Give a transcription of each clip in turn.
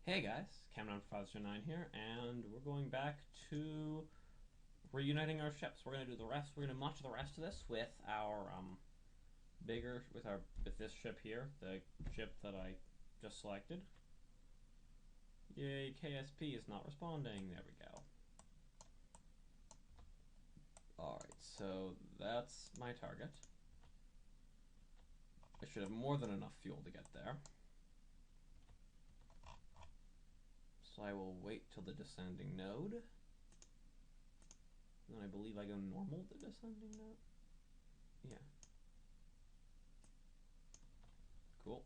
Hey guys, Cameron509 here, and we're going back to reuniting our ships. We're gonna do the rest. We're gonna match the rest of this with our with this ship here, the ship that I just selected. Yay, KSP is not responding. There we go. All right, so that's my target. I should have more than enough fuel to get there. So I will wait till the descending node. And then I believe I go normal the descending node. Yeah. Cool.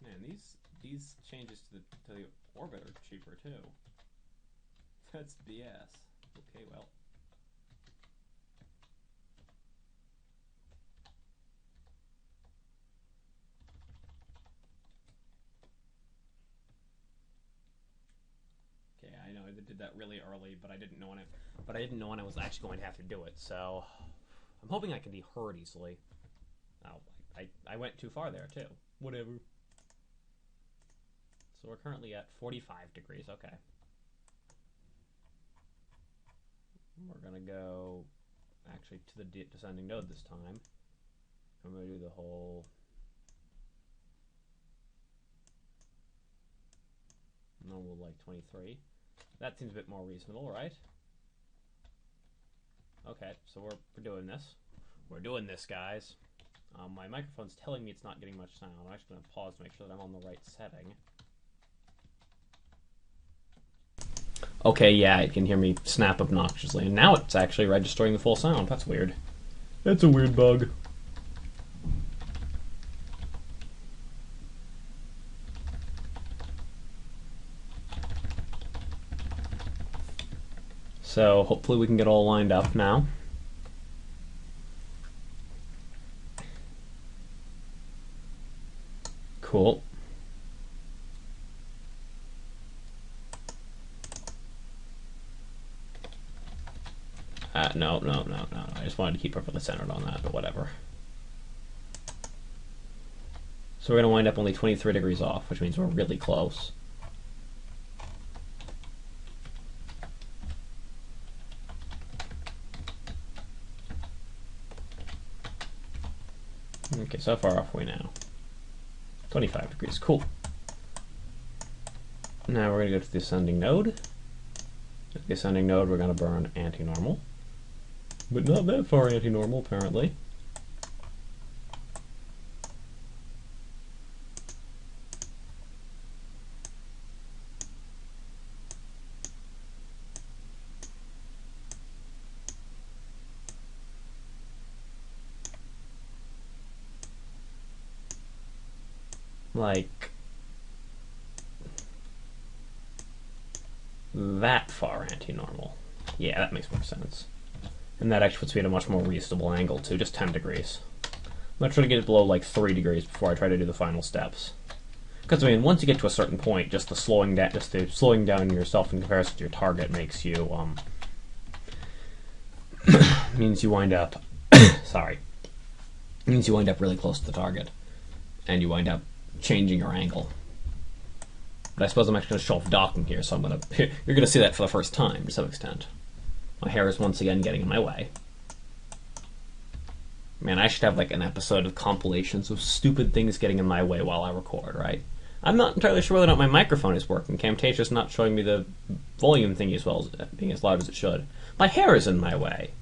Man, these changes to the orbit are cheaper too. That's BS. Okay, well. Okay, I know I did that really early, but I didn't know when I was actually going to have to do it. So I'm hoping I can be heard easily. Oh, I went too far there too. Whatever. So we're currently at 45 degrees. Okay. We're gonna go actually to the descending node this time. I'm gonna do the whole normal like 23. That seems a bit more reasonable, right? Okay, so we're doing this. We're doing this, guys. My microphone's telling me it's not getting much sound. I'm actually going to pause to make sure that I'm on the right setting. Okay, yeah, it can hear me snap obnoxiously, and now it's actually registering the full sound. That's weird. That's a weird bug. So hopefully we can get all lined up now. Cool. No. I just wanted to keep perfectly centered on that, but whatever. So we're going to wind up only 23 degrees off, which means we're really close. Okay, so far off are we now? 25 degrees, cool. Now we're going to go to the ascending node. At the ascending node, we're going to burn anti-normal. But not that far anti-normal, apparently. Like that far anti-normal. Yeah, that makes more sense. And that actually puts me at a much more reasonable angle too, just 10 degrees. I'm gonna try to get it below like 3 degrees before I try to do the final steps. Because I mean, once you get to a certain point, just the slowing down yourself in comparison to your target makes you means you wind up sorry. Means you wind up really close to the target. And you wind up changing your angle. But I suppose I'm actually going to show off docking here, so you're going to see that for the first time to some extent. My hair is once again getting in my way. Man, I should have like an episode of compilations of stupid things getting in my way while I record, right? I'm not entirely sure whether or not my microphone is working. Camtasia's not showing me the volume thingy as well as being as loud as it should. My hair is in my way.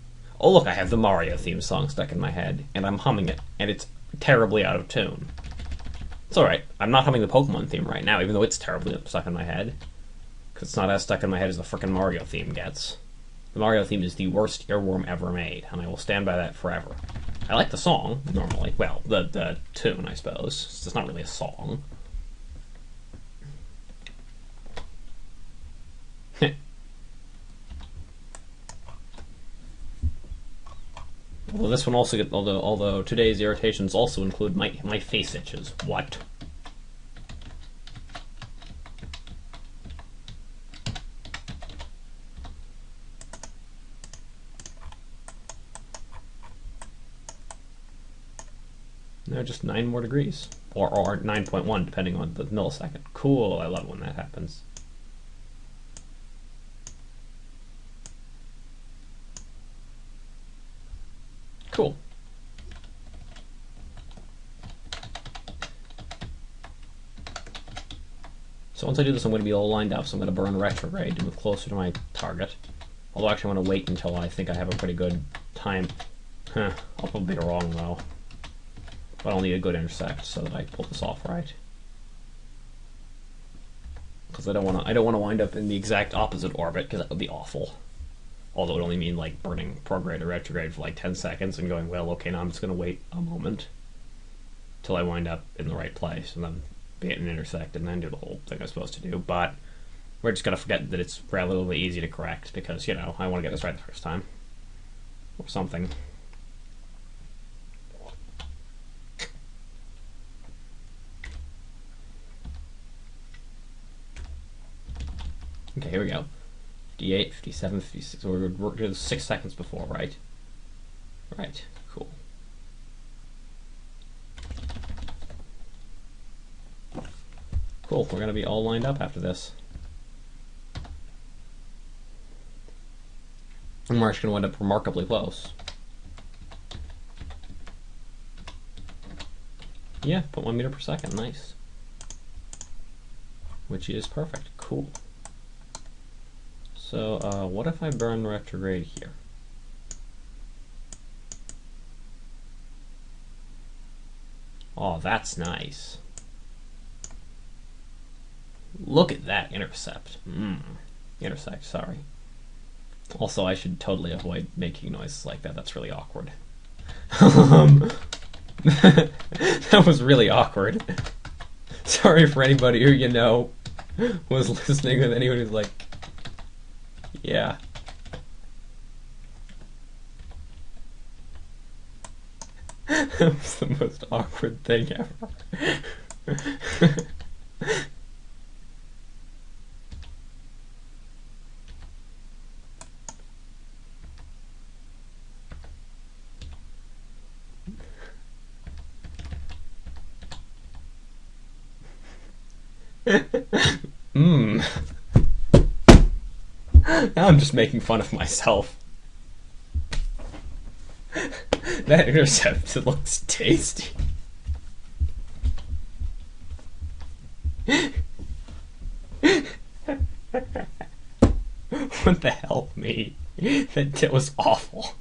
Oh look, I have the Mario theme song stuck in my head, and I'm humming it, and it's terribly out of tune. It's alright, I'm not humming the Pokemon theme right now, even though it's terribly stuck in my head. Because it's not as stuck in my head as the frickin' Mario theme gets. The Mario theme is the worst earworm ever made, and I will stand by that forever. I like the song, normally. Well, the tune, I suppose. It's not really a song. Although this one also although today's irritations also include my face itches. What? No, just 9 more degrees. Or 9.1, depending on the millisecond. Cool, I love when that happens. Cool. So once I do this, I'm going to be all lined up, so I'm going to burn retrograde to move closer to my target. Although actually I want to wait until I think I have a pretty good time. I'll probably be wrong though. But I'll need a good intersect so that I pull this off right. Because I don't want to wind up in the exact opposite orbit, because that would be awful. Although it would only mean like burning prograde or retrograde for like 10 seconds and going, well, okay, now I'm just going to wait a moment till I wind up in the right place and then be at an intersect and then do the whole thing I'm supposed to do. But we're just going to forget that it's relatively easy to correct because, you know, I want to get this right the first time. Or something. Okay, here we go. 58, 57, 56. So we're working 6 seconds before, right? Right, cool. Cool, we're going to be all lined up after this. And we're actually going to wind up remarkably close. Yeah, 0.1 meter per second, nice. Which is perfect, cool. So, what if I burn retrograde here? Oh, that's nice. Look at that intercept. Intersect, sorry. Also, I should totally avoid making noises like that. That's really awkward. That was really awkward. Sorry for anybody who, you know, was listening with anyone who's like, yeah. That was the most awkward thing ever. Now I'm just making fun of myself. That intercept, it looks tasty. What the hell, me? That was awful.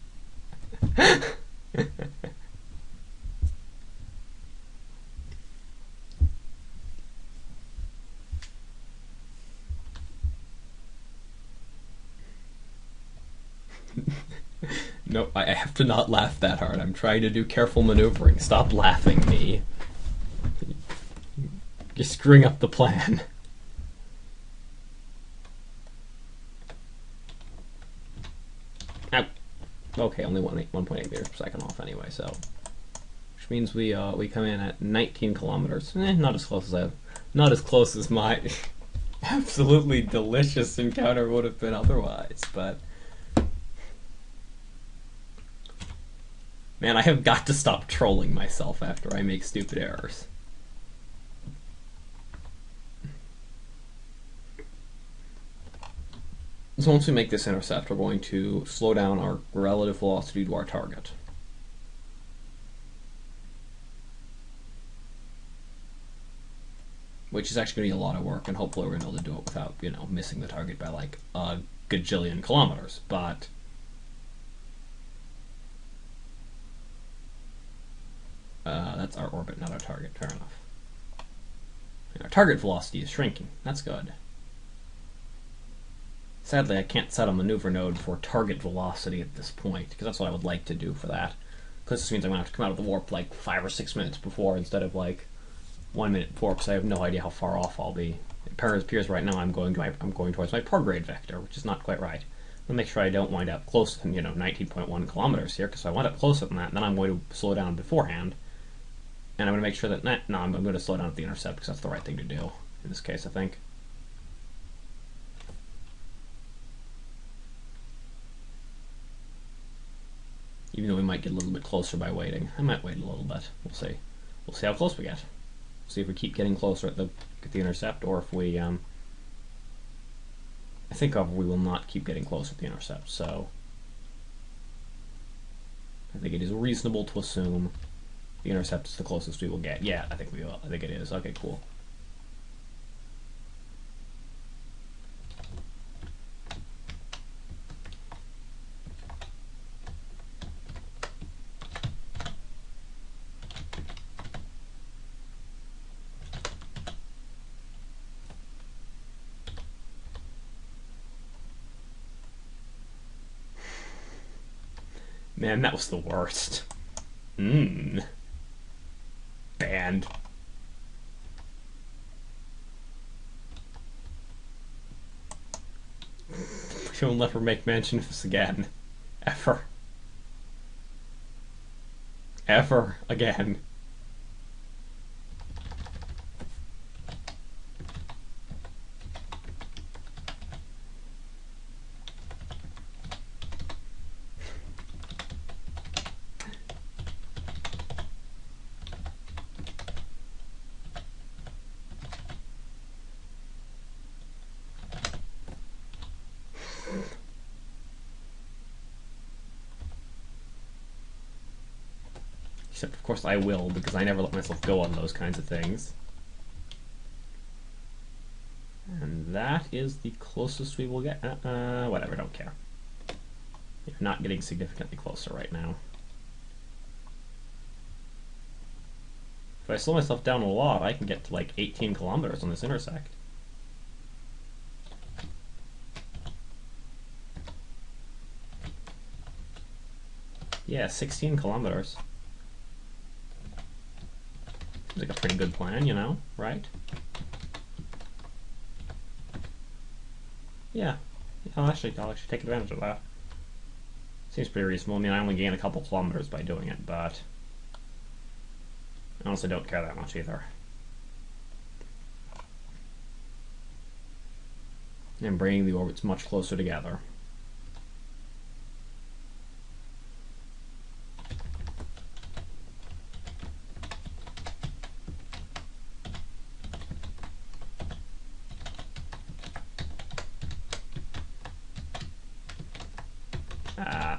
No, I have to not laugh that hard. I'm trying to do careful maneuvering. Stop laughing, me. You're screwing up the plan. Ow. Okay, only 1.8 meters per second off anyway, so... Which means we come in at 19 kilometers. Not as close as my absolutely delicious encounter would have been otherwise, but... Man, I have got to stop trolling myself after I make stupid errors. So once we make this intercept, we're going to slow down our relative velocity to our target. Which is actually going to be a lot of work, and hopefully we're going to be able to do it without, you know, missing the target by like a gajillion kilometers, but... that's our orbit, not our target. Fair enough. And our target velocity is shrinking. That's good. Sadly, I can't set a maneuver node for target velocity at this point, because that's what I would like to do for that. Because this means I'm going to have to come out of the warp like 5 or 6 minutes before instead of like 1 minute before, because I have no idea how far off I'll be. It appears right now I'm going towards my prograde vector, which is not quite right. I'll make sure I don't wind up closer than, you know, 19.1 kilometers here, because if I wind up closer than that, then I'm going to slow down beforehand. And I'm going to make sure that, no, I'm going to slow down at the intercept because that's the right thing to do in this case, I think. Even though we might get a little bit closer by waiting. I might wait a little bit. We'll see. We'll see how close we get. See if we keep getting closer at the intercept, or if we, I think, however, we will not keep getting closer at the intercept, so I think it is reasonable to assume the intercept is the closest we will get. Yeah, I think we will. I think it is. Okay, cool. Man, that was the worst. Banned. She'll never make mention of this again. Ever. Ever again. Except, of course, I will, because I never let myself go on those kinds of things. And that is the closest we will get. Whatever, don't care. You're not getting significantly closer right now. If I slow myself down a lot, I can get to like 18 kilometers on this intersect. Yeah, 16 kilometers. Seems like a pretty good plan, you know, right? Yeah, I'll actually take advantage of that. Seems pretty reasonable. I mean, I only gain a couple kilometers by doing it, but I honestly don't care that much either. And bringing the orbits much closer together.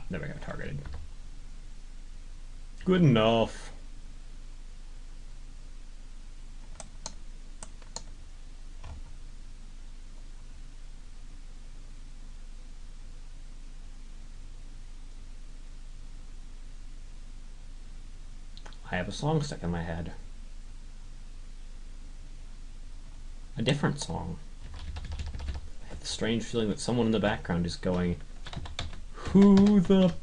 There we go, targeted. Good enough. I have a song stuck in my head. A different song. I have the strange feeling that someone in the background is going, "Who the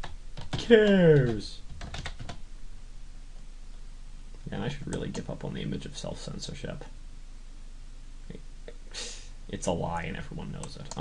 cares?" Yeah, I should really give up on the image of self-censorship. It's a lie and everyone knows it.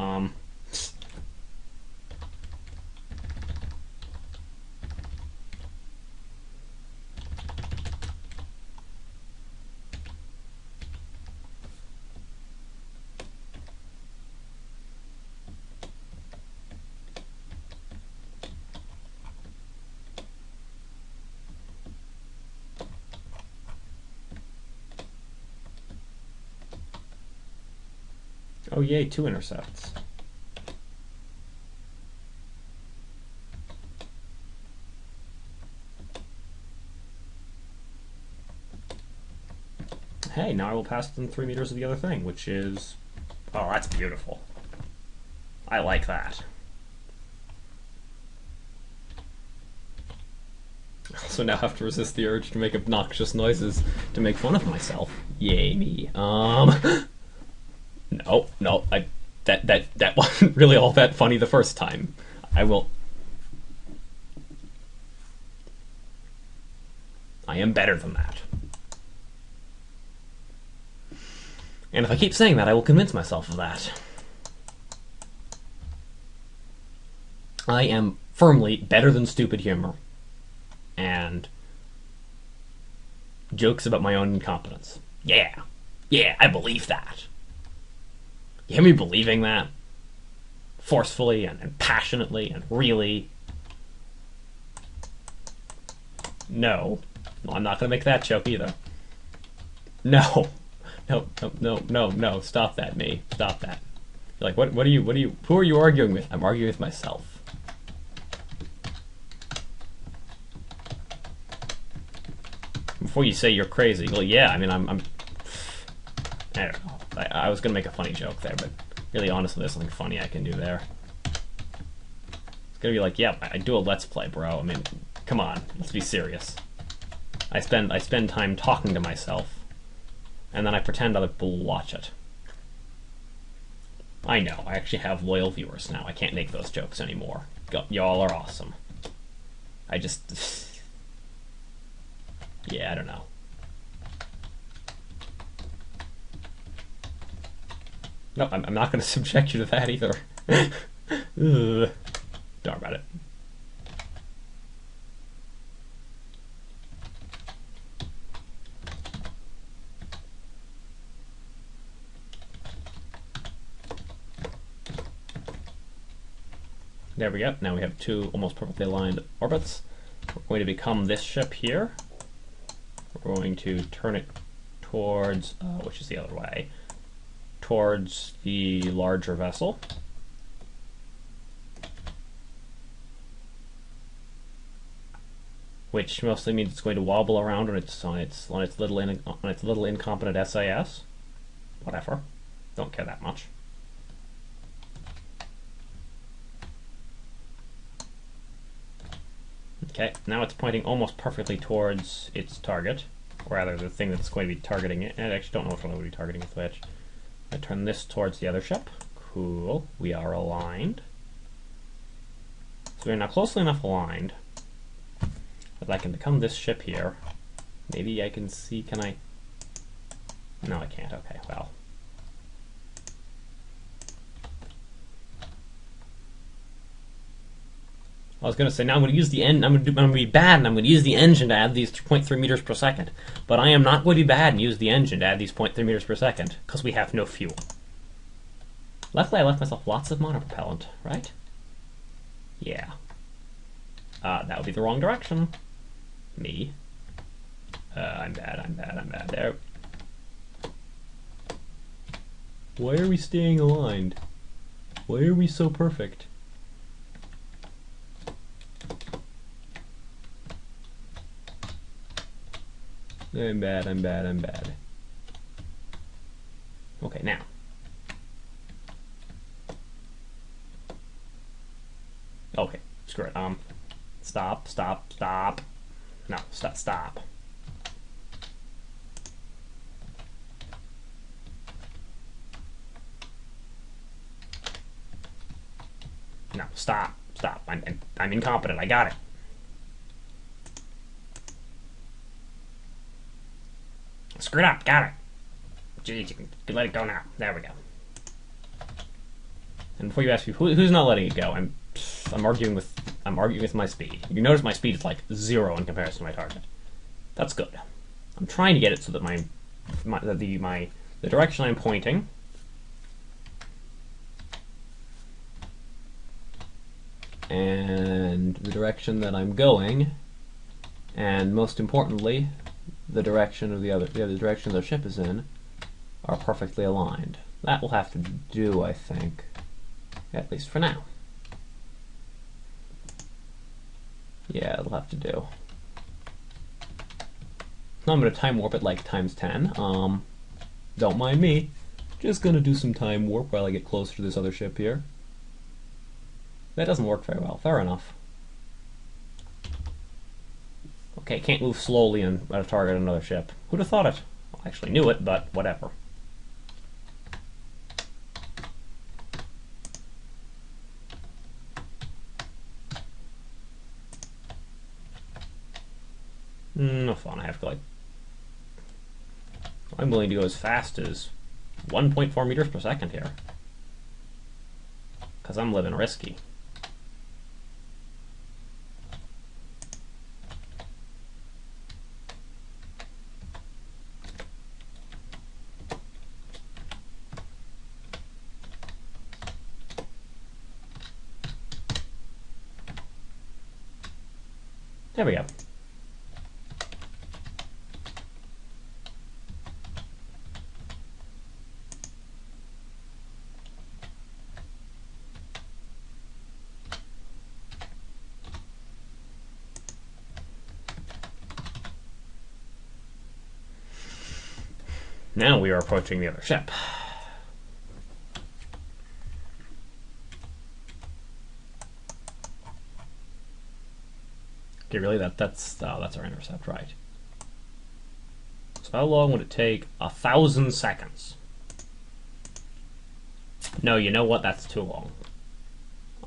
Oh yay, 2 intercepts. Hey, now I will pass within 3 meters of the other thing, which is... Oh, that's beautiful. I like that. I also now have to resist the urge to make obnoxious noises to make fun of myself. Yay me. No, that wasn't really all that funny the first time. I am better than that. And if I keep saying that, I will convince myself of that. I am firmly better than stupid humor and jokes about my own incompetence. Yeah, I believe that. You hear me believing that? Forcefully and passionately and really? No, I'm not going to make that joke either. No. No, no, no, no, no. Stop that, me. Stop that. You're like, what are you, who are you arguing with? I'm arguing with myself. Before you say you're crazy, well, yeah, I mean, I don't know. I was gonna make a funny joke there, but really, honestly, there's something funny I can do there. It's gonna be like, yeah, I do a Let's Play, bro. I mean, come on, let's be serious. I spend time talking to myself, and then I pretend other people will watch it. I know, I actually have loyal viewers now. I can't make those jokes anymore. Y'all are awesome. I just... yeah, I don't know. No, I'm not going to subject you to that either. Ugh. Darn about it. There we go. Now we have two almost perfectly aligned orbits. We're going to become this ship here. We're going to turn it towards, which is the other way, towards the larger vessel. Which mostly means it's going to wobble around on its little incompetent SAS. Whatever. Don't care that much. Okay, now it's pointing almost perfectly towards its target, or rather the thing that's going to be targeting it. And I actually don't know which one it would be targeting with which. I turn this towards the other ship. Cool. We are aligned. So we're now closely enough aligned that I can become this ship here. Maybe I can see, can I? No, I can't. Okay, well. I was going to say, now I'm going to use the I'm going to be bad, and I'm going to use the engine to add these 0.3 meters per second. But I am not going to be bad and use the engine to add these 0.3 meters per second, because we have no fuel. Luckily, I left myself lots of monopropellant, right? Yeah. That would be the wrong direction. Me. I'm bad. There. Why are we staying aligned? Why are we so perfect? I'm bad. Okay, now. Okay, screw it. Stop. No, stop. No, stop. I'm incompetent. I got it. Screwed up. Got it. Jeez, you can let it go now. There we go. And before you ask me who's not letting it go, I'm arguing with my speed. You notice my speed is like 0 in comparison to my target. That's good. I'm trying to get it so that the direction I'm pointing and the direction that I'm going, and most importantly, the direction of the other direction the ship is in, are perfectly aligned. That will have to do, I think, at least for now. Yeah, it'll have to do. Now I'm going to time warp it like times 10. Don't mind me. Just going to do some time warp while I get closer to this other ship here. That doesn't work very well. Fair enough. Okay, can't move slowly and target another ship. Who'd have thought it? Well, I actually knew it, but whatever. No fun. I have to, like... I'm willing to go as fast as 1.4 meters per second here. Because I'm living risky. There we go. Now we are approaching the other ship. Okay, really? That's our intercept, right? So how long would it take? 1,000 seconds. No, you know what? That's too long.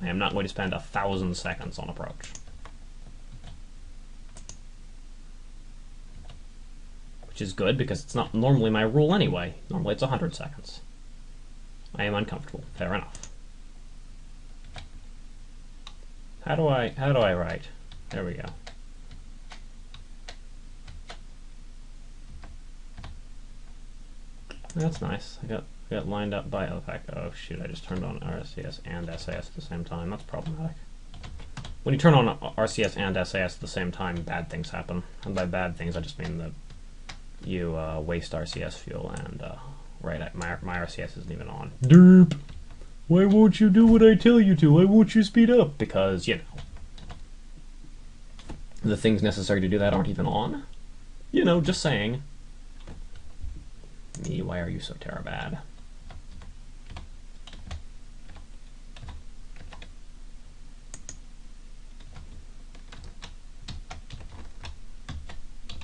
I am not going to spend 1,000 seconds on approach. Which is good, because it's not normally my rule anyway. Normally it's 100 seconds. I am uncomfortable. Fair enough. How do I write? There we go. That's nice. I got lined up by the fact. Oh shoot! I just turned on RCS and SAS at the same time. That's problematic. When you turn on RCS and SAS at the same time, bad things happen. And by bad things, I just mean that you waste RCS fuel, and right, my RCS isn't even on. Derp! Why won't you do what I tell you to? Why won't you speed up? Because, you know, the things necessary to do that aren't even on. You know, just saying. Me, why are you so bad?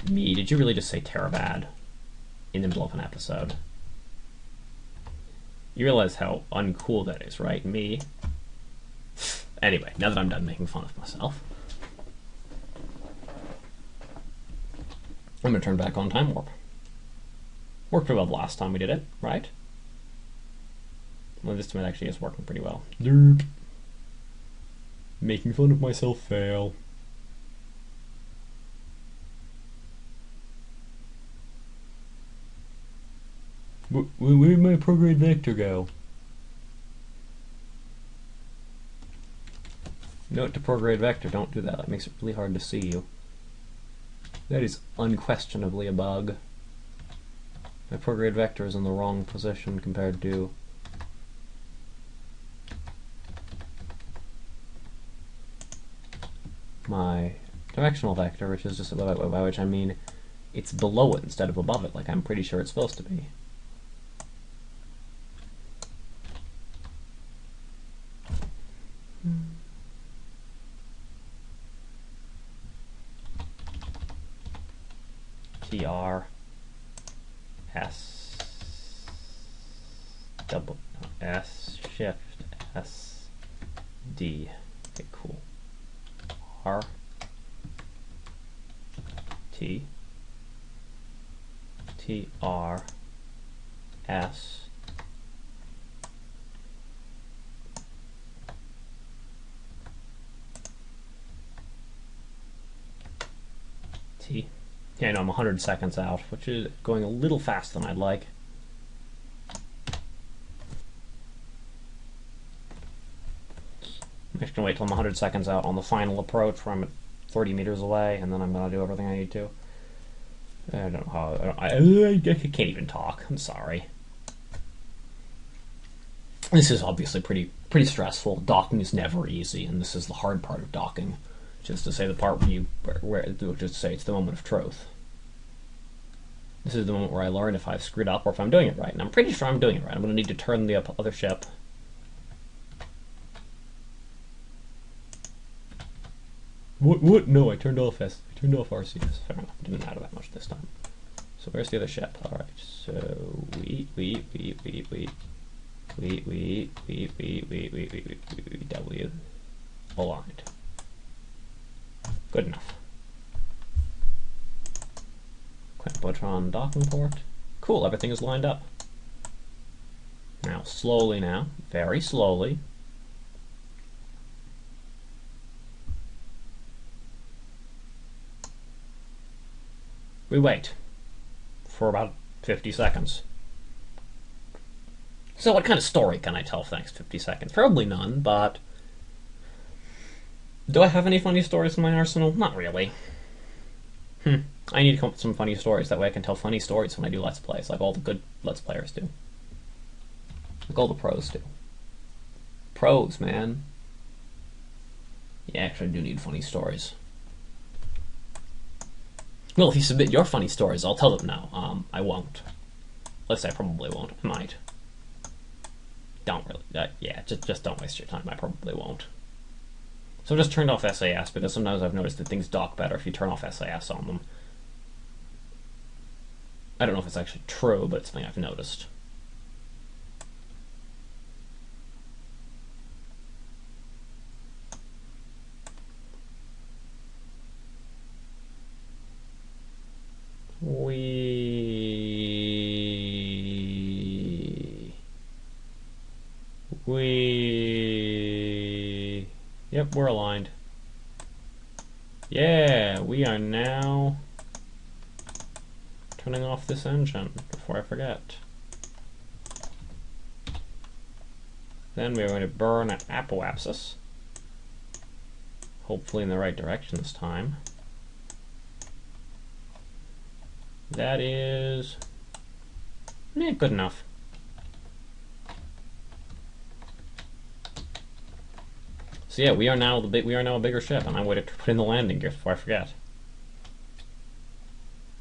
Me, did you really just say bad in the middle of an episode? You realize how uncool that is, right? Me. Anyway, now that I'm done making fun of myself, I'm going to turn back on Time Warp. Worked pretty well the last time we did it, right? Well, this time it actually is working pretty well. Derp. Making fun of myself fail. Where'd my prograde vector go? Note to prograde vector, don't do that. That makes it really hard to see you. That is unquestionably a bug. My prograde vector is in the wrong position compared to my directional vector, which is just above it, by which I mean it's below it instead of above it, like I'm pretty sure it's supposed to be. TR S double S shift S D. Okay, cool. R T T R S T. Yeah, I know I'm 100 seconds out, which is going a little faster than I'd like. I'm just going to wait till I'm 100 seconds out on the final approach where I'm at 30 meters away, and then I'm going to do everything I need to. I don't know how... I can't even talk. I'm sorry. This is obviously pretty stressful. Docking is never easy, and this is the hard part of docking. Just to say the part where just to say it's the moment of truth. This is the moment where I learn if I've screwed up or if I'm doing it right, and I'm pretty sure I'm doing it right. I'm going to need to turn the other ship. What? No, I turned off RCS. Fair enough. It didn't matter that much this time. So where's the other ship? All right. So we W aligned. Good enough. Quantbotron docking port. Cool, everything is lined up. Now, slowly now, very slowly. We wait for about 50 seconds. So what kind of story can I tell for the next 50 seconds? Probably none, but... Do I have any funny stories in my arsenal? Not really. I need to come up with some funny stories. That way I can tell funny stories when I do Let's Plays, like all the good Let's Players do. Like all the pros do. Pros, man. Yeah, actually I do need funny stories. Well, if you submit your funny stories, I'll tell them now. I won't. least I probably won't. I might. Don't really. Yeah, just don't waste your time. I probably won't. So I just turned off SAS because sometimes I've noticed that things dock better if you turn off SAS on them. I don't know if it's actually true, but it's something I've noticed. Yep, we're aligned. Yeah, we are now turning off this engine before I forget. Then we're going to burn an apoapsis. Hopefully in the right direction this time. That is good enough. So yeah, we are now a bigger ship, and I'm going to put in the landing gear before I forget.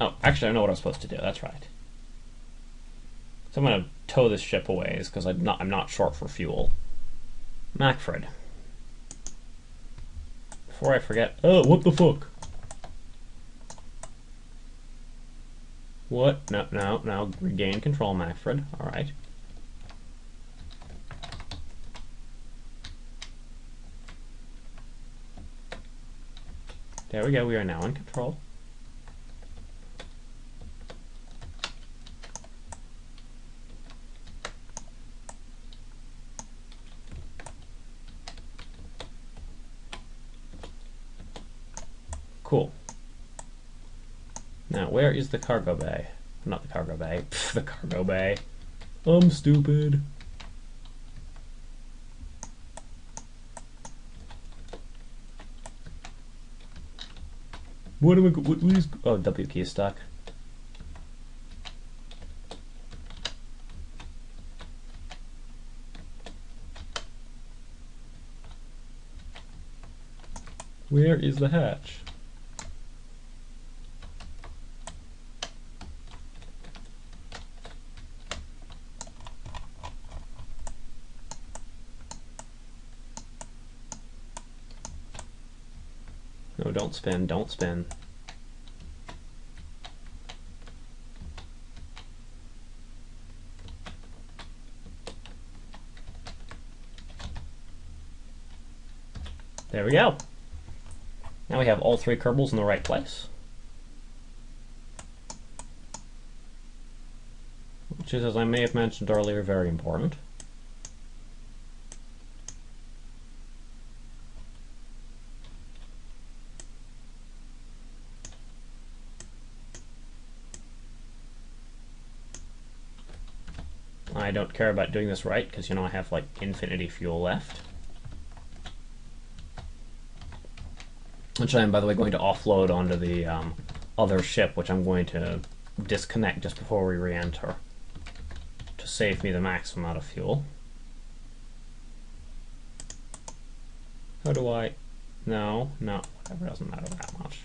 Oh, actually, I know what I was supposed to do. That's right. So I'm going to tow this ship away, because I'm not short for fuel. Macfred. Before I forget. Oh, what the fuck? What? No. Regain control, Macfred. All right. There we go, we are now in control. Cool. Now, where is the cargo bay? Not the cargo bay. Pff, the cargo bay. I'm stupid. What is... Oh, W key is stuck. Where is the hatch? No, don't spin, don't spin. There we go. Now we have all three Kerbals in the right place. Which is, as I may have mentioned earlier, very important. I don't care about doing this right, because, you know, I have, like, infinity fuel left. Which I am, by the way, going to offload onto the other ship, which I'm going to disconnect just before we re-enter to save me the maximum amount of fuel. How do I... No, whatever, doesn't matter that much.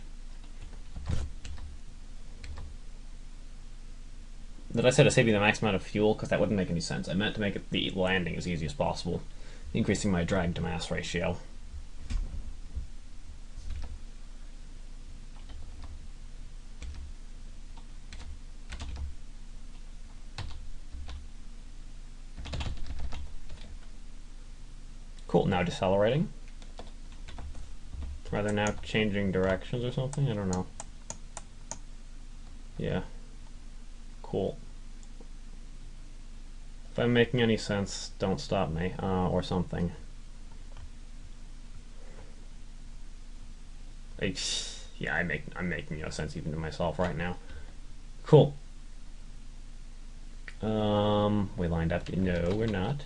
Did I say to save you the max amount of fuel? Because that wouldn't make any sense. I meant to make the landing as easy as possible, increasing my drag to mass ratio. Cool, now decelerating. Are they now changing directions or something? I don't know. Yeah. Cool. If I'm making any sense, don't stop me, or something. Yeah, I'm making no sense even to myself right now. Cool. We lined up. No, we're not.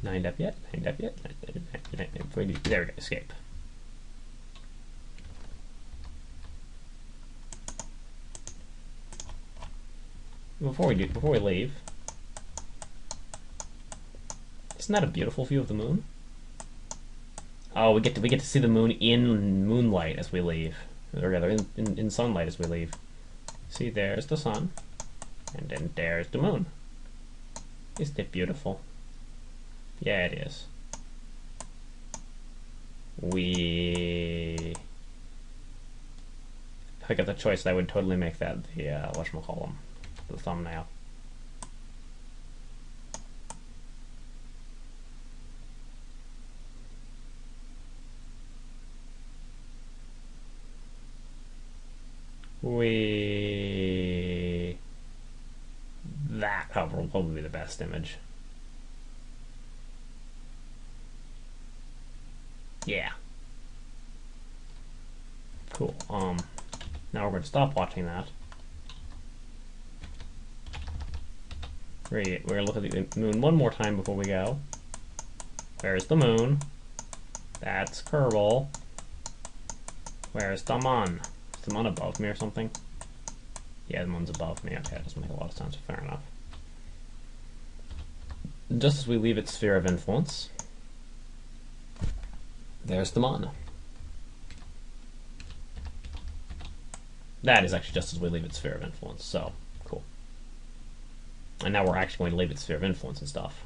Lined up yet? Lined up yet? There we go. Escape. Before we leave, isn't that a beautiful view of the moon? Oh, we get to see the moon in moonlight as we leave, or rather, in sunlight as we leave. See, there's the sun. And then there's the moon. Isn't it beautiful? Yeah, it is. If I got the choice, I would totally make that the whatchamacallem, the thumbnail. That cover will probably be the best image. Yeah. Cool. Now we're going to stop watching that. We're going to look at the moon one more time before we go. Where's the moon? That's Kerbal. Where's the moon? Is the moon above me or something? Yeah, the moon's above me. Okay, that doesn't make a lot of sense, but fair enough. Just as we leave its sphere of influence, there's the moon. That is actually just as we leave its sphere of influence, so cool. And now we're actually going to leave its sphere of influence and stuff.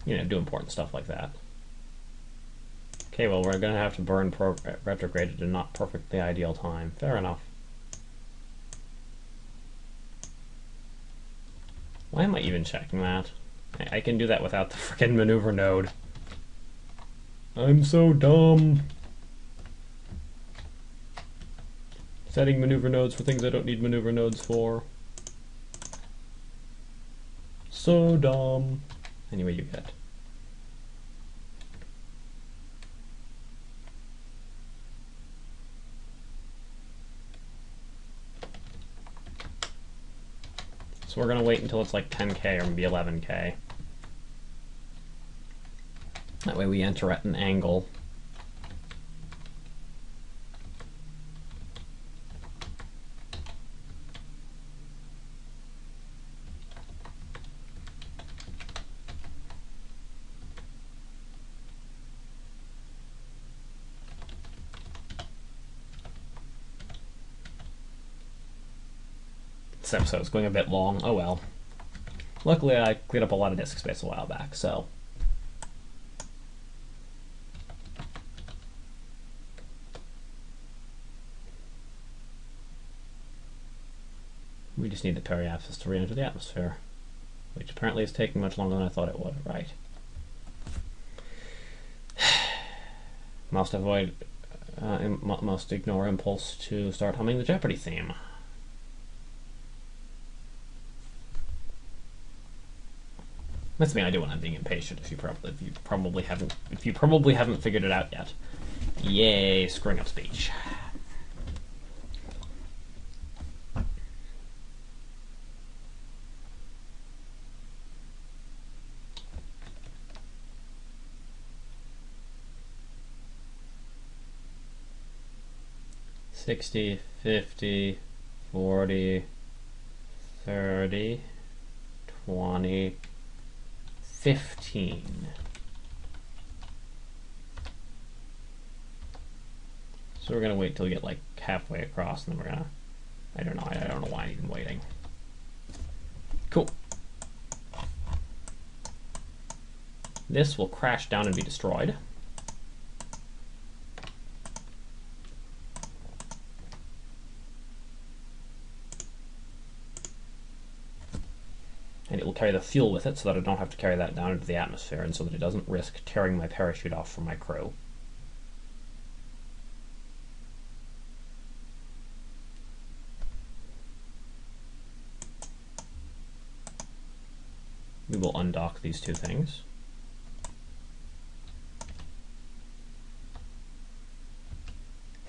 You know, do important stuff like that. Okay, well, we're going to have to burn retrograde at a not perfectly ideal time. Fair enough. Why am I even checking that? I can do that without the frickin' maneuver node. I'm so dumb. Setting maneuver nodes for things I don't need maneuver nodes for. So dumb. Anyway, you get. So we're gonna wait until it's like 10K or maybe 11K. That way we enter at an angle. This episode's going a bit long. Oh well. Luckily I cleared up a lot of disk space a while back, so. We just need the periapsis to re-enter the atmosphere, which apparently is taking much longer than I thought it would, right? Must avoid, must ignore impulse to start humming the Jeopardy theme. That's the thing I do when I'm being impatient. If you probably haven't figured it out yet. Yay, screwing up speech. $60, $50, $40, $30, $20, $15. So we're gonna wait till we get like halfway across, and then we're gonna. I don't know why I'm even waiting. Cool. This will crash down and be destroyed. And it will carry the fuel with it so that I don't have to carry that down into the atmosphere, and so that it doesn't risk tearing my parachute off from my crew. We will undock these two things.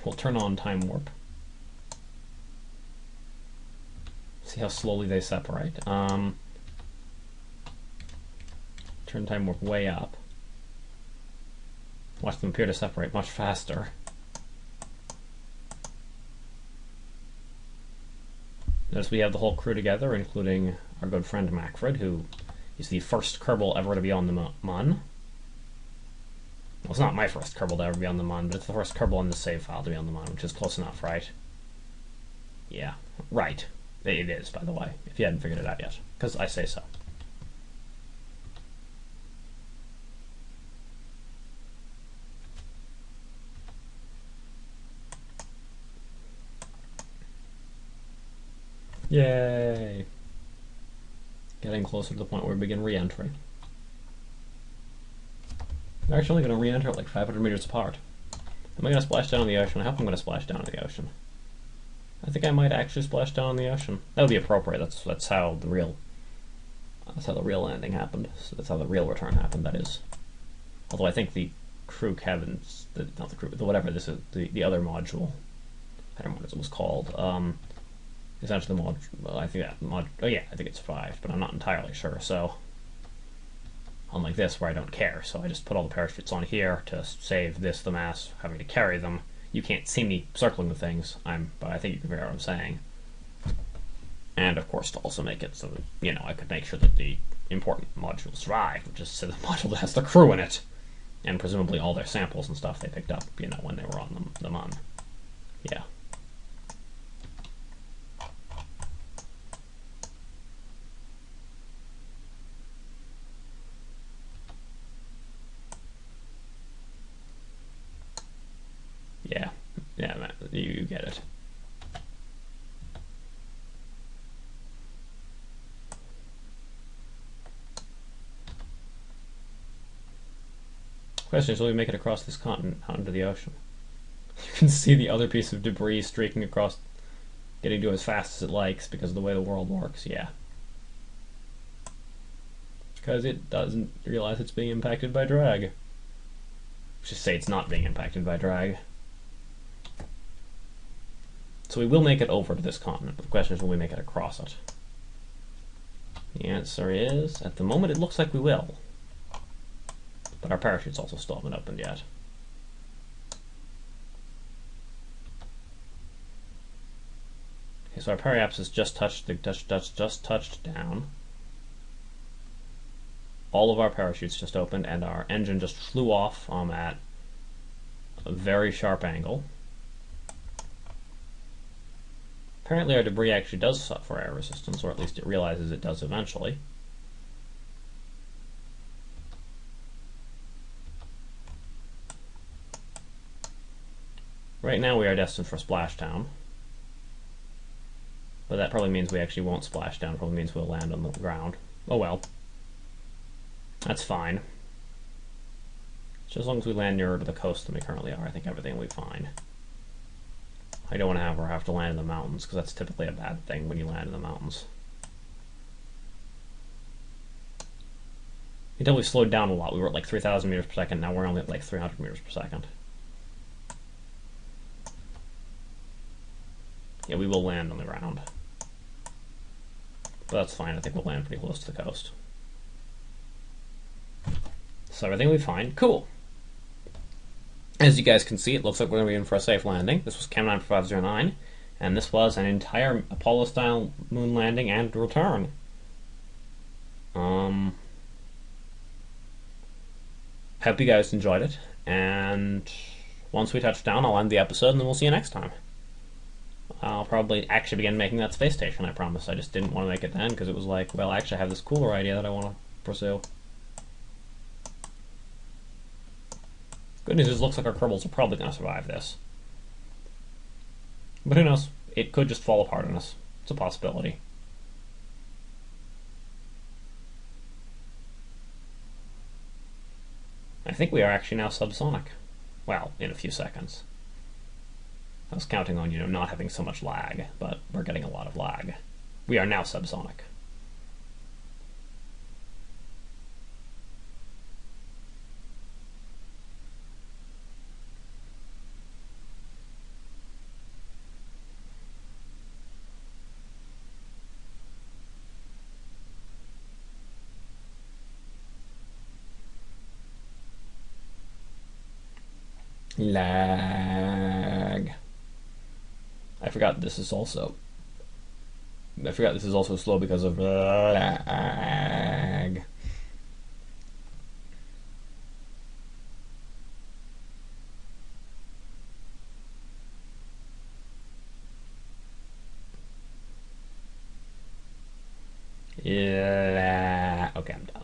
We'll turn on time warp. See how slowly they separate. Turn time warp way up. Watch them appear to separate much faster. Notice we have the whole crew together, including our good friend Macfred, who is the first Kerbal ever to be on the Mun. Well, it's not my first Kerbal to ever be on the Mun, but it's the first Kerbal in the save file to be on the Mun, which is close enough, right? Yeah. Right. It is, by the way, if you hadn't figured it out yet, because I say so. Yay! Getting closer to the point where we begin re-entry. We're actually going to re-enter like 500 meters apart. Am I going to splash down in the ocean? I hope I'm going to splash down in the ocean. I think I might actually splash down in the ocean. That would be appropriate. That's how the real landing happened. So that's how the real return happened. That is. Although I think the crew cabins, not the crew, but whatever this is, the other module. I don't know what it was called. Essentially, the mod. Well, I think that mod. Oh yeah, I think it's 5, but I'm not entirely sure. So, unlike this, where I don't care, so I just put all the parachutes on here to save the mass having to carry them. You can't see me circling the things. But I think you can figure out what I'm saying. And of course, to also make it so that I could make sure that the important modules survive, which is so the module that has the crew in it, and presumably all their samples and stuff they picked up, when they were on them on. Yeah. Yeah, man, you get it. Question is, will we make it across this continent out into the ocean? You can see the other piece of debris streaking across, getting to as fast as it likes because of the way the world works, yeah. Because it doesn't realize it's being impacted by drag. Let's just say it's not being impacted by drag. So we will make it over to this continent, but the question is, will we make it across it? The answer is, at the moment it looks like we will. But our parachutes also still haven't opened yet. Okay, so our periapsis has just touched down. All of our parachutes just opened, and our engine just flew off at a very sharp angle. Apparently our debris actually does suffer air resistance, or at least it realizes it does eventually. Right now we are destined for splashdown. But that probably means we actually won't splash down, probably means we'll land on the ground. Oh well. That's fine. Just as long as we land nearer to the coast than we currently are, I think everything will be fine. I don't want to have to land in the mountains, because that's typically a bad thing when you land in the mountains. Until we slowed down a lot, we were at like 3,000 meters per second, now we're only at like 300 meters per second. Yeah, we will land on the ground. But that's fine, I think we'll land pretty close to the coast. So everything will be fine. Cool! As you guys can see, it looks like we're going to be in for a safe landing. This was Chem 94509, and this was an entire Apollo-style moon landing and return. Hope you guys enjoyed it, and once we touch down, I'll end the episode, and then we'll see you next time. I'll probably actually begin making that space station, I promise. I just didn't want to make it then, because it was like, well, actually I have this cooler idea that I want to pursue. Good news is, it looks like our Kerbals are probably going to survive this. But who knows? It could just fall apart on us. It's a possibility. I think we are actually now subsonic. Well, in a few seconds. I was counting on, not having so much lag, but we're getting a lot of lag. We are now subsonic. Lag. I forgot this is also slow because of lag. Yeah. Okay, I'm done.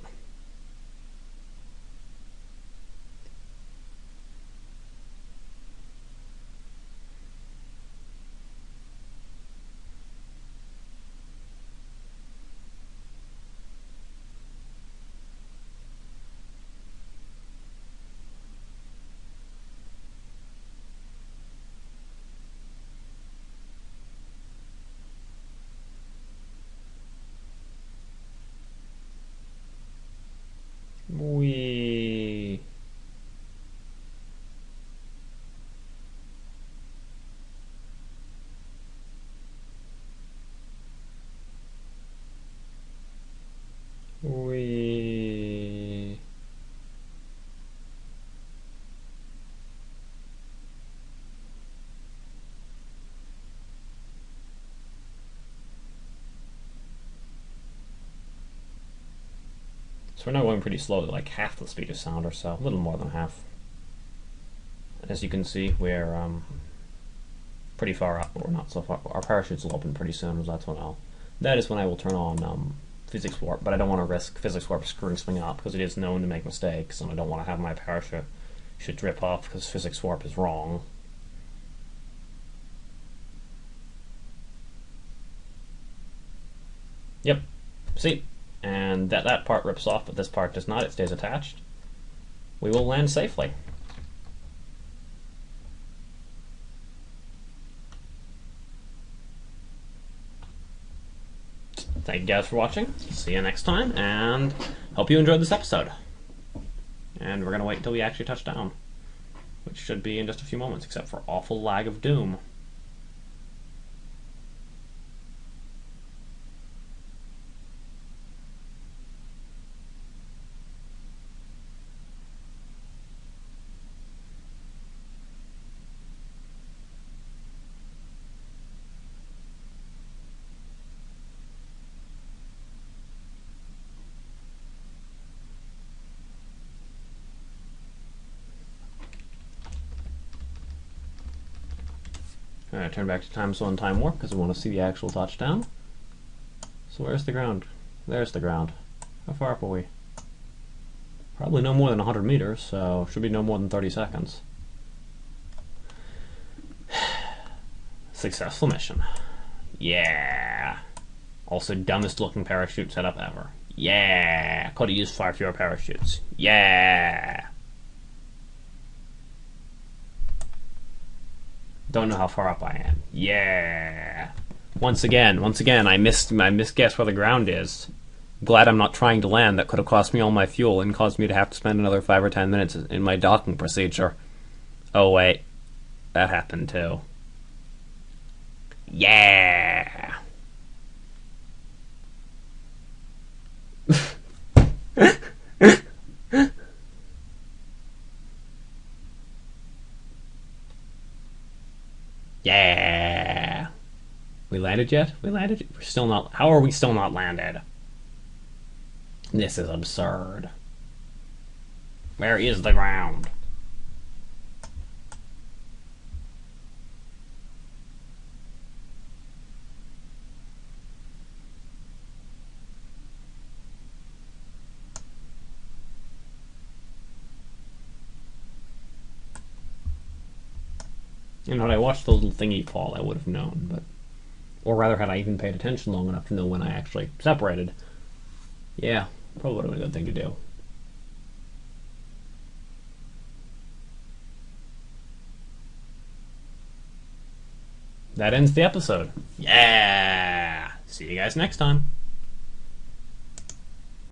Wee. Wee. So we're now going pretty slowly, like half the speed of sound or so, a little more than half. As you can see, we're pretty far up, but we're not so far. Our parachutes will open pretty soon, so that is when I will turn on physics warp, but I don't want to risk physics warp screwing something up, because it is known to make mistakes, and I don't want to have my parachute should drip off because physics warp is wrong. Yep, see? And that part rips off, but this part does not. It stays attached. We will land safely. Thank you guys for watching. See you next time, and hope you enjoyed this episode. And we're going to wait until we actually touch down, which should be in just a few moments, except for awful lag of doom. Alright, turn back to time zone time warp because we want to see the actual touchdown. So where's the ground? There's the ground. How far up are we? Probably no more than 100 meters, so should be no more than 30 seconds. Successful mission. Yeah. Also dumbest looking parachute setup ever. Yeah. Could have used far fewer parachutes. Yeah. Don't know how far up I am. Yeah. Once again, I misguessed where the ground is. Glad I'm not trying to land. That could have cost me all my fuel and caused me to have to spend another 5 or 10 minutes in my docking procedure. Oh wait, that happened too. Yeah. Yeah. We landed yet? We landed? We're still not. How are we still not landed? This is absurd. Where is the ground? You know, had I watched the little thingy fall, I would have known, but... Or rather, had I even paid attention long enough to know when I actually separated. Yeah, probably would have been a good thing to do. That ends the episode. Yeah! See you guys next time.